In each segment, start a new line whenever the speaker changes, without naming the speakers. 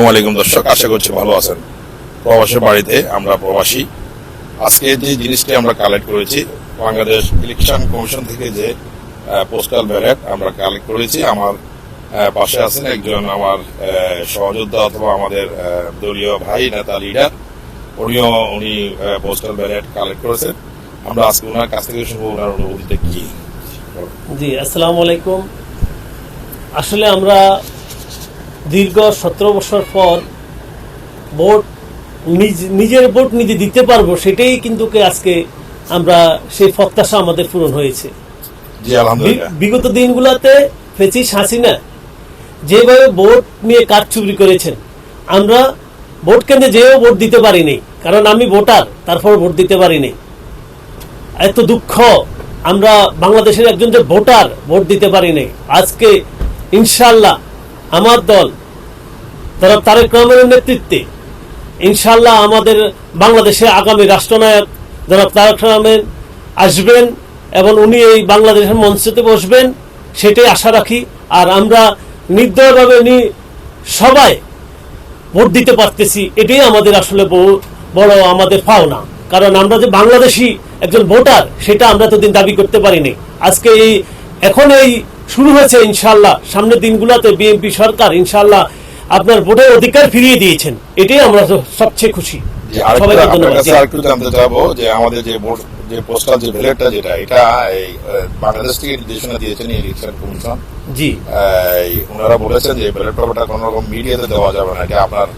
আসসালামু দর্শক, আশা করছি ভালো আছেন। প্রবাসের বাড়িতে আমরা প্রবাসী। আজকে যে জিনিসটি আমরা কালেক্ট করেছি, বাংলাদেশ ইলেকশন কমিশন থেকে যে পোস্টাল ব্যালট আমরা কালেক্ট করেছি। আমার পাশে আছেন একজন আমার সহযোদ্ধা অথবা আমাদের দলীয় ভাই নেতা লিডার, উনি পোস্টাল ব্যালট কালেক্ট করেছেন। আমরা আজকে ওনার কাছ থেকে শুনবো ওনার অনুভূতিটা কি।
জি, আসসালামু আলাইকুম। আসলে আমরা দীর্ঘ 17 বছর পর ভোট নিজের ভোট নিজে দিতে পারবো, সেটাই কিন্তু আজকে আমরা সেই প্রত্যাশা আমাদের পূরণ হয়েছে। বিগত দিনগুলোতে ফেসিস হাসিনা যেভাবে ভোট নিয়ে কারচুপি করেছেন, আমরা ভোট কেন্দ্রে যেও ভোট দিতে পারিনি, কারণ আমি ভোটার, তারপর ভোট দিতে পারিনি। এত দুঃখ, আমরা বাংলাদেশের একজন যে ভোটার, ভোট দিতে পারিনি। আজকে ইনশাল্লাহ আমার দল তারেক রহমানের নেতৃত্বে ইনশাল্লাহ আমাদের বাংলাদেশে আগামী রাষ্ট্রনায়ক জনাব তারেক রহমান আসবেন এবং উনি এই বাংলাদেশের মঞ্চে বসবেন, সেটাই আশা রাখি। আর আমরা নির্দয়ভাবে সবাই ভোট দিতে পারতেছি, এটাই আমাদের আসলে বড় আমাদের পাওনা। কারণ আমরা যে বাংলাদেশি একজন ভোটার, সেটা আমরা এতদিন দাবি করতে পারিনি। আজকে এখন শুরু হয়েছে, ইনশাল্লাহ সামনের দিনগুলোতে বিএনপি সরকার ইনশাল্লাহ আপনার ভোটের অধিকার ফিরিয়ে দিয়েছেন, এটাই আমরা সবচেয়ে খুশি।
জানতে চাবো যে আমাদের যে পোস্টাল যে ব্যালটটা যেটা, এটা বাংলাদেশ থেকে নির্দেশনা দিয়েছেন ইলেকশন কমিশন।
জি,
ওনারা বলেছেন যে ব্যালট পেপারটা কোন রকম মিডিয়াতে দেওয়া যাবে না। এটা আপনার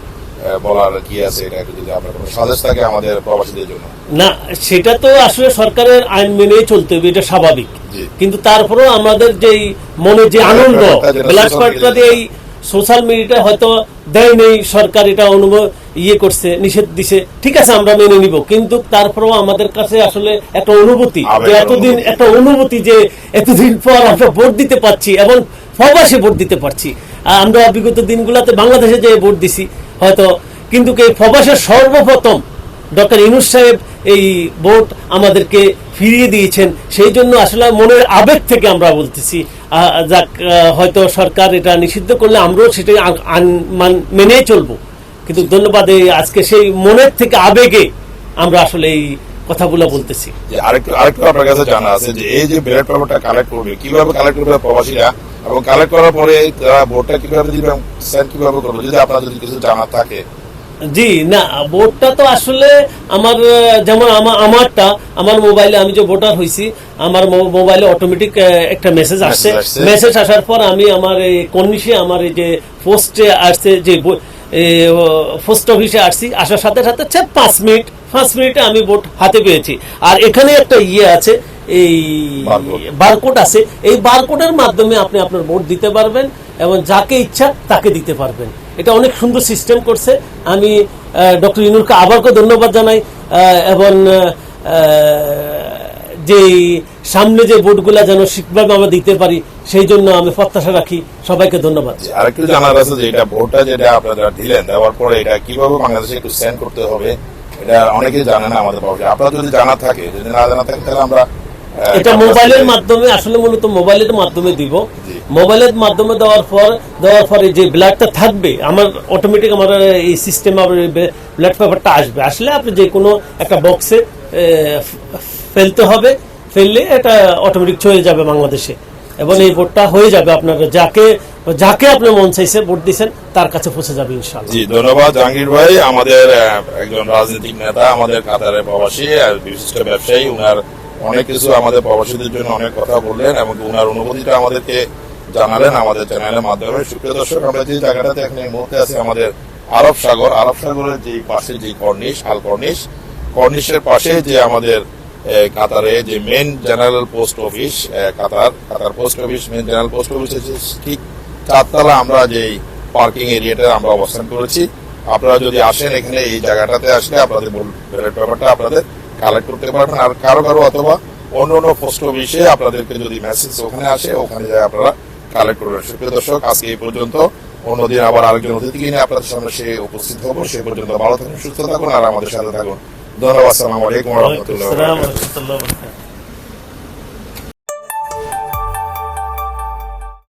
বলার কি আছে? এটা যদি আপনার কোনো সাজেশ থাকে আমাদের প্রবাসীদের জন্য।
না, সেটা তো আসলে সরকারের আইন মেনে চলতে হবে, এটা স্বাভাবিক। কিন্তু তারপরেও আমাদের যে মনে যে আনন্দ, ব্যালট পেপারটা দিয়ে সোশ্যাল মিডিয়াটা হয়তো দেয় নেই, সরকার এটা করছে, নিষেধ দিছে, ঠিক আছে, আমরা মেনে নিব। কিন্তু তারপরেও আমাদের কাছে আসলে একটা অনুভূতি, যে এতদিন পর আমরা ভোট দিতে পারছি এবং প্রবাসে ভোট দিতে পারছি। আমরা বিগত দিনগুলোতে বাংলাদেশে যে ভোট দিছি হয়তো, কিন্তু এই প্রবাসের সর্বপ্রথম ডক্টর ইউনূস সাহেব এই ভোট আমাদেরকে ফিরিয়ে দিয়েছেন। সেই জন্য আসলে মনের আবেগ থেকে আমরা বলতেছি, যাক, হয়তো সরকার এটা নিষিদ্ধ করলে আমরাও সেটাই মেনে চলবো। কিন্তু ধন্যবাদ, আজকে সেই মনের থেকে আবেগে আমরা আসলে এই কথাগুলো বলতেছি।
আরেকটু আপনার কাছে জানা আছে যে এই যে ব্যালট পেপারটা কালেক্ট করবে, কিভাবে কালেক্ট করবে প্রবাসীরা, এবং কালেক্ট করার পরে তারা ভোটটা কিভাবে দিবে, সেন্ড কিভাবে করবে, যদি আপনার যদি কিছু জানা থাকে।
জি, না, ভোটটা তো আসলে যেমন আমার মোবাইলে, আমি যে ভোটার হয়েছি, আমার মোবাইলে অটোমেটিক একটা মেসেজ আসছে। মেসেজ আসার পর আমি আমার এই কর্নিশে, আমার এই যে পোস্টে আসছে, যে পোস্ট অফিসে আসছি, আসার সাথে সাথে 5 মিনিটে আমি ভোট হাতে পেয়েছি। আর এখানে একটা আছে, এই বারকোড আছে, এই বারকোডের মাধ্যমে আপনি আপনার ভোট দিতে পারবেন এবং যাকে ইচ্ছা তাকে দিতে পারবেন। এটা অনেক সুন্দর সিস্টেম করছে। আমি ডক্টর ইউনূসকে আবারও ধন্যবাদ জানাই, এবং যে সামনে যে ভোটগুলা যেন ঠিকভাবে আমরা দিতে পারি, সেই জন্য আমি প্রত্যাশা রাখি। সবাইকে ধন্যবাদ।
আরেকটু জানার আছে যে এটা ভোটটা যেটা আপনারা দিলেন, দেওয়ার পরে এটা কিভাবে বাংলাদেশে একটু সেন্ড করতে হবে, এটা অনেকেই জানে না আমাদের প্রবাসী। আপনার যদি জানা থাকে, যদি না জানা থাকে, তাহলে আমরা
এটা মোবাইলের মাধ্যমে, আসলে মূলত মোবাইলের মাধ্যমে দিব। মোবাইলের মাধ্যমে দেওয়ার পরে যে ব্যালটটা থাকবে, আমার অটোমেটিক আমার এই সিস্টেমে ব্যালট পেপারটা আসলে আপনি যে কোনো একটা বক্সে ফেলতে হবে, ফেললে এটা অটোমেটিক চলে যাবে বাংলাদেশে, এবং এই ভোটটা হয়ে যাবে আপনার যাকে আপনি মন চাইছে ভোট দিচ্ছেন তার কাছে পৌঁছে যাবে ইনশাআল্লাহ।
জি, ধন্যবাদ জাহাঙ্গীর ভাই। আমাদের একজন রাজনৈতিক নেতা, আমাদের কাতারের প্রবাসী আর বিশিষ্ট ব্যবসায়ী, উনার অনেক কিছু আমাদের প্রবাসীদের জন্য অনেক কথা বললেন এবং উনার অনুভূতিটা আমাদেরকে জানালেন আমাদের চ্যানেলের মাধ্যমে। সুপ্রিয় দর্শক, আমরা যে জায়গাটাতে এখন এই মুহূর্তে আছি, আমাদের আরব সাগরের যে পাশে যে কর্নিশের পাশে যে আমাদের কাতারে যে main general post office, Qatar post office, main general post অফিসের ঠিক 4 তলা আমরা যে পার্কিং এরিয়াটা আমরা অবস্থান করেছি। আপনারা যদি আসেন এখানে, এই জায়গাটাতে আসলে আপনাদের ব্যালট পেপারটা আপনাদের কালেক্ট করতে পারবেন। আর কারো অথবা অন্য পোস্ট অফিসে আপনাদেরকে যদি মেসেজ ওখানে আসে, ওখানে যায় আপনারা কালেক্ট করবেন। সুপ্রিয় দর্শক, আজকে এই পর্যন্ত। অন্যদিন আবার আরেকজন অতিথিকে নিয়ে আপনাদের সামনে উপস্থিত হবো। সে পর্যন্ত ভালো থাকুন, সুস্থ থাকুন আর আমাদের সাথে থাকুন। ধন্যবাদ। আসসালামু আলাইকুম ওয়া রাহমাতুল্লাহি ওয়া বারাকাতুহু।